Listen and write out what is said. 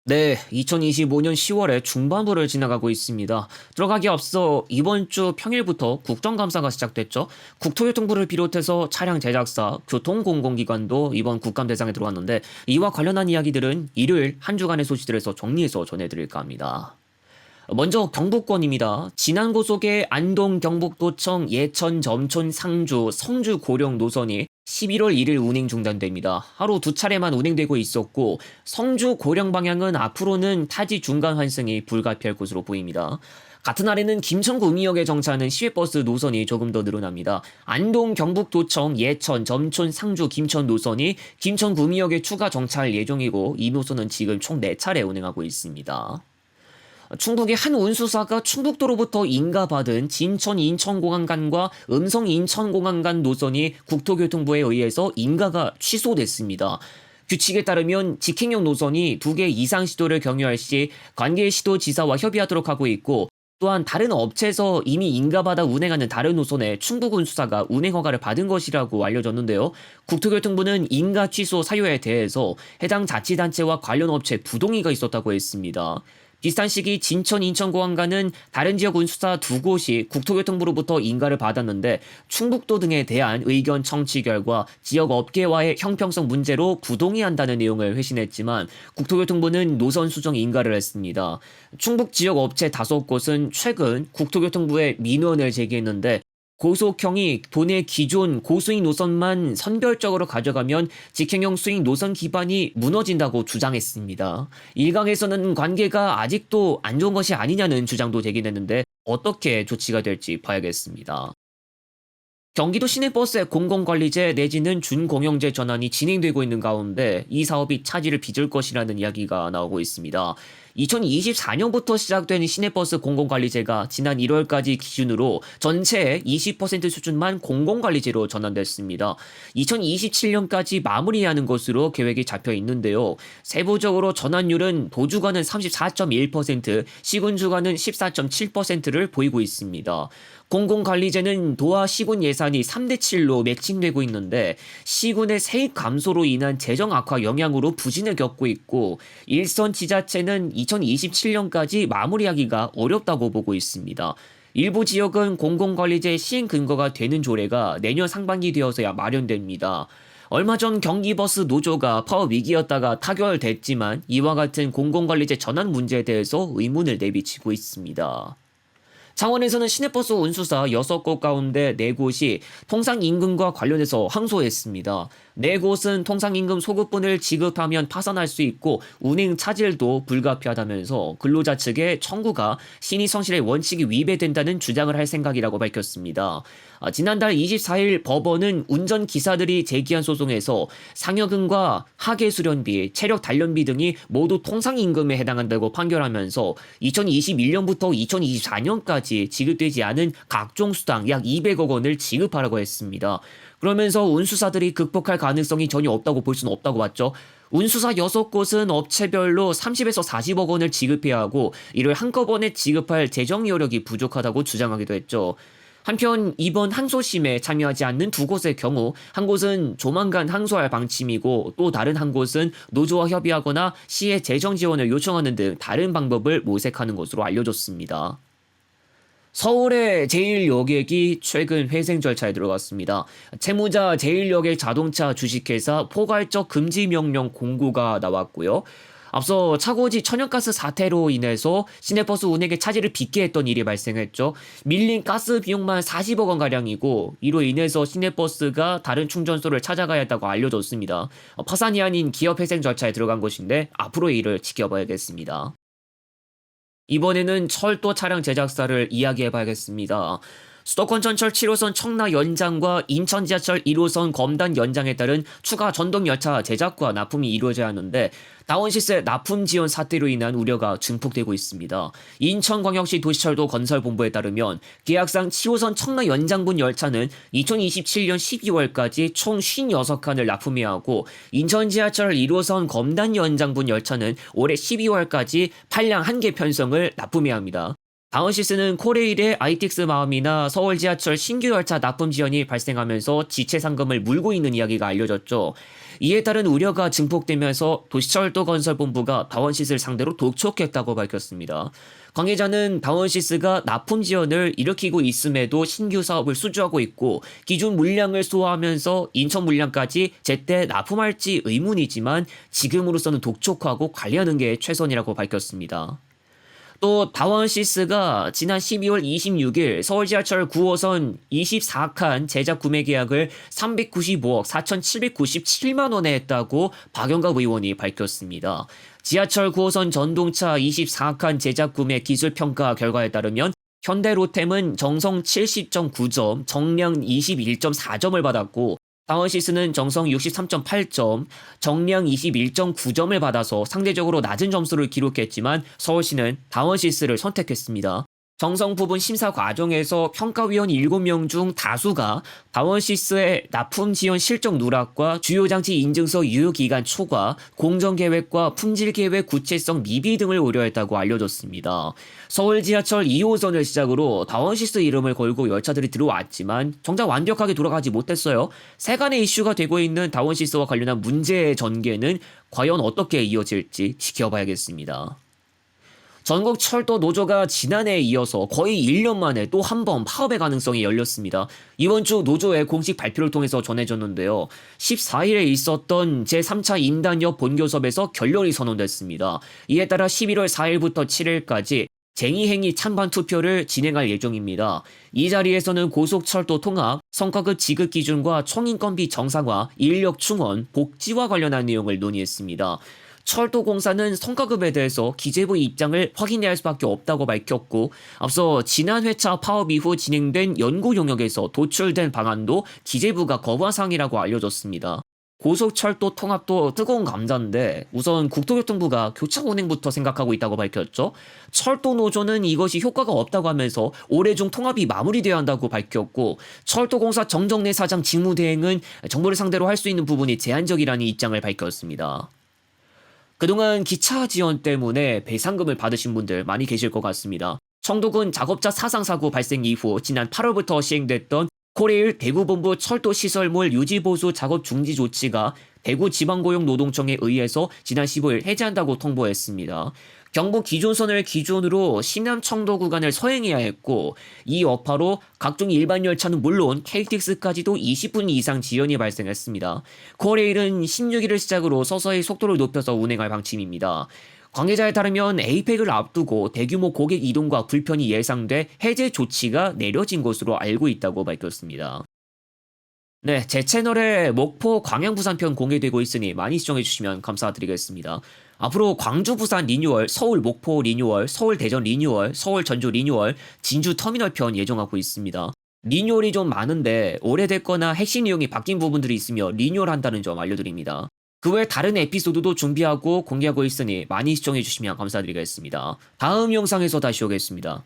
네, 2025년 10월에 중반부를 지나가고 있습니다. 들어가기 앞서 이번 주 평일부터 국정감사가 시작됐죠. 국토교통부를 비롯해서 차량 제작사, 교통공공기관도 이번 국감 대상에 들어왔는데 이와 관련한 이야기들은 일요일 한 주간의 소식들에서 정리해서 전해드릴까 합니다. 먼저 경북권입니다. 지난 고속의 안동 경북도청 예천 점촌 상주 성주 고령 노선이 11월 1일 운행 중단됩니다. 하루 두 차례만 운행되고 있었고 성주 고령 방향은 앞으로는 타지 중간 환승이 불가피할 것으로 보입니다. 같은 날에는 김천구 의미역에 정차하는 시외버스 노선이 조금 더 늘어납니다. 안동 경북도청 예천 점촌 상주 김천 노선이 김천구 의미역에 추가 정차할 예정이고 이 노선은 지금 총 4차례 운행하고 있습니다. 충북의 한 운수사가 충북도로부터 인가받은 진천 인천공항 간과 음성 인천공항 간 노선이 국토교통부에 의해서 인가가 취소됐습니다. 규칙에 따르면 직행용 노선이 2개 이상 시도를 경유할 시 관계 시도지사와 협의하도록 하고 있고 또한 다른 업체에서 이미 인가받아 운행하는 다른 노선에 충북운수사가 운행허가를 받은 것이라고 알려졌는데요. 국토교통부는 인가 취소 사유에 대해서 해당 자치단체와 관련 업체 부동의가 있었다고 했습니다. 비슷한 시기 진천 인천공항과는 다른 지역 운수사 2곳이 국토교통부로부터 인가를 받았는데 충북도 등에 대한 의견 청취 결과 지역 업계와의 형평성 문제로 부동의한다는 내용을 회신했지만 국토교통부는 노선 수정 인가를 했습니다. 충북 지역 업체 5곳은 최근 국토교통부에 민원을 제기했는데 고속형이 본의 기존 고수익 노선만 선별적으로 가져가면 직행형 수익 노선 기반이 무너진다고 주장했습니다. 일각에서는 관계가 아직도 안 좋은 것이 아니냐는 주장도 제기됐는데 어떻게 조치가 될지 봐야겠습니다. 경기도 시내버스의 공공관리제 내지는 준공영제 전환이 진행되고 있는 가운데 이 사업이 차질을 빚을 것이라는 이야기가 나오고 있습니다. 2024년부터 시작된 시내버스 공공관리제가 지난 1월까지 기준으로 전체의 20% 수준만 공공관리제로 전환됐습니다. 2027년까지 마무리하는 것으로 계획이 잡혀 있는데요. 세부적으로 전환율은 도주가는 34.1%, 시군주가는 14.7%를 보이고 있습니다. 공공관리제는 도와 시군 예산이 3대7로 매칭되고 있는데 시군의 세입 감소로 인한 재정 악화 영향으로 부진을 겪고 있고 일선 지자체는 2027년까지 마무리하기가 어렵다고 보고 있습니다. 일부 지역은 공공관리제 시행 근거가 되는 조례가 내년 상반기 되어서야 마련됩니다. 얼마 전 경기버스 노조가 파업 위기였다가 타결됐지만 이와 같은 공공관리제 전환 문제에 대해서 의문을 내비치고 있습니다. 창원에서는 시내버스 운수사 6곳 가운데 4곳이 통상임금과 관련해서 항소했습니다. 4곳은 통상임금 소급분을 지급하면 파산할 수 있고 운행 차질도 불가피하다면서 근로자 측의 청구가 신의성실의 원칙이 위배된다는 주장을 할 생각이라고 밝혔습니다. 지난달 24일 법원은 운전기사들이 제기한 소송에서 상여금과 하계수련비, 체력단련비 등이 모두 통상임금에 해당한다고 판결하면서 2021년부터 2024년까지 지급되지 않은 각종 수당 약 200억 원을 지급하라고 했습니다. 그러면서 운수사들이 극복할 가능성이 전혀 없다고 볼 수는 없다고 봤죠. 운수사 6곳은 업체별로 30에서 40억 원을 지급해야 하고 이를 한꺼번에 지급할 재정 여력이 부족하다고 주장하기도 했죠. 한편 이번 항소심에 참여하지 않는 2곳의 경우 한 곳은 조만간 항소할 방침이고 또 다른 한 곳은 노조와 협의하거나 시의 재정 지원을 요청하는 등 다른 방법을 모색하는 것으로 알려졌습니다. 서울의 제1여객이 최근 회생 절차에 들어갔습니다. 채무자 제1여객 자동차 주식회사 포괄적 금지 명령 공고가 나왔고요. 앞서 차고지 천연가스 사태로 인해서 시내버스 운행에 차질을 빚게 했던 일이 발생했죠. 밀린 가스 비용만 40억 원가량이고 이로 인해서 시내버스가 다른 충전소를 찾아가야 했다고 알려졌습니다. 파산이 아닌 기업 회생 절차에 들어간 것인데 앞으로의 일을 지켜봐야겠습니다. 이번에는 철도 차량 제작사를 이야기해봐야겠습니다. 수도권 전철 7호선 청라 연장과 인천 지하철 1호선 검단 연장에 따른 추가 전동 열차 제작과 납품이 이루어져야 하는데 다원시세 납품 지연 사태로 인한 우려가 증폭되고 있습니다. 인천광역시 도시철도 건설본부에 따르면 계약상 7호선 청라 연장분 열차는 2027년 12월까지 총 56칸을 납품해야 하고 인천 지하철 1호선 검단 연장분 열차는 올해 12월까지 판량 1개 편성을 납품해야 합니다. 다음 시스는 코레일의 ITX 마음이나 서울 지하철 신규 열차 납품 지연이 발생하면서 지체 상금을 물고 있는 이야기가 알려졌죠. 이에 따른 우려가 증폭되면서 도시철도건설본부가 다원시스를 상대로 독촉했다고 밝혔습니다. 관계자는 다원시스가 납품 지연을 일으키고 있음에도 신규 사업을 수주하고 있고 기존 물량을 소화하면서 인천 물량까지 제때 납품할지 의문이지만 지금으로서는 독촉하고 관리하는 게 최선이라고 밝혔습니다. 또 다원시스가 지난 12월 26일 서울지하철 9호선 24칸 제작 구매 계약을 395억 4,797만 원에 했다고 박영갑 의원이 밝혔습니다. 지하철 9호선 전동차 24칸 제작 구매 기술 평가 결과에 따르면 현대로템은 정성 70.9점, 정량 21.4점을 받았고 다원시스는 정성 63.8점, 정량 21.9점을 받아서 상대적으로 낮은 점수를 기록했지만 서울시는 다원시스를 선택했습니다. 정성 부분 심사 과정에서 평가위원 7명 중 다수가 다원시스의 납품 지연 실적 누락과 주요 장치 인증서 유효 기간 초과, 공정 계획과 품질 계획 구체성 미비 등을 우려했다고 알려졌습니다. 서울 지하철 2호선을 시작으로 다원시스 이름을 걸고 열차들이 들어왔지만 정작 완벽하게 돌아가지 못했어요. 세간의 이슈가 되고 있는 다원시스와 관련한 문제의 전개는 과연 어떻게 이어질지 지켜봐야겠습니다. 전국 철도 노조가 지난해에 이어서 거의 1년 만에 또 한 번 파업의 가능성이 열렸습니다. 이번 주 노조의 공식 발표를 통해서 전해졌는데요. 14일에 있었던 제3차 인단협 본교섭에서 결론이 선언됐습니다. 이에 따라 11월 4일부터 7일까지 쟁의행위 찬반 투표를 진행할 예정입니다. 이 자리에서는 고속철도 통합, 성과급 지급 기준과 총인건비 정상화, 인력 충원, 복지와 관련한 내용을 논의했습니다. 철도공사는 성과급에 대해서 기재부 입장을 확인해야 할 수밖에 없다고 밝혔고 앞서 지난 회차 파업 이후 진행된 연구 용역에서 도출된 방안도 기재부가 거부한 사항이라고 알려졌습니다. 고속철도 통합도 뜨거운 감자인데 우선 국토교통부가 교차 운행부터 생각하고 있다고 밝혔죠. 철도노조는 이것이 효과가 없다고 하면서 올해 중 통합이 마무리돼야 한다고 밝혔고 철도공사 정정래 사장 직무대행은 정부를 상대로 할 수 있는 부분이 제한적이라는 입장을 밝혔습니다. 그동안 기차 지연 때문에 배상금을 받으신 분들 많이 계실 것 같습니다. 청도군 작업자 사상사고 발생 이후 지난 8월부터 시행됐던 코레일 대구본부 철도시설물 유지보수 작업 중지 조치가 대구지방고용노동청에 의해서 지난 15일 해제한다고 통보했습니다. 경부 기존선을 기준으로 신남 청도 구간을 서행해야 했고 이 여파로 각종 일반 열차는 물론 KTX까지도 20분 이상 지연이 발생했습니다. 코레일은 16일을 시작으로 서서히 속도를 높여서 운행할 방침입니다. 관계자에 따르면 에이펙을 앞두고 대규모 고객 이동과 불편이 예상돼 해제 조치가 내려진 것으로 알고 있다고 밝혔습니다. 네, 제 채널에 목포 광양 부산편 공개되고 있으니 많이 시청해주시면 감사드리겠습니다. 앞으로 광주 부산 리뉴얼, 서울 목포 리뉴얼, 서울 대전 리뉴얼, 서울 전주 리뉴얼, 진주 터미널 편 예정하고 있습니다. 리뉴얼이 좀 많은데 오래됐거나 핵심 내용이 바뀐 부분들이 있으며 리뉴얼 한다는 점 알려드립니다. 그 외 다른 에피소드도 준비하고 공개하고 있으니 많이 시청해주시면 감사드리겠습니다. 다음 영상에서 다시 오겠습니다.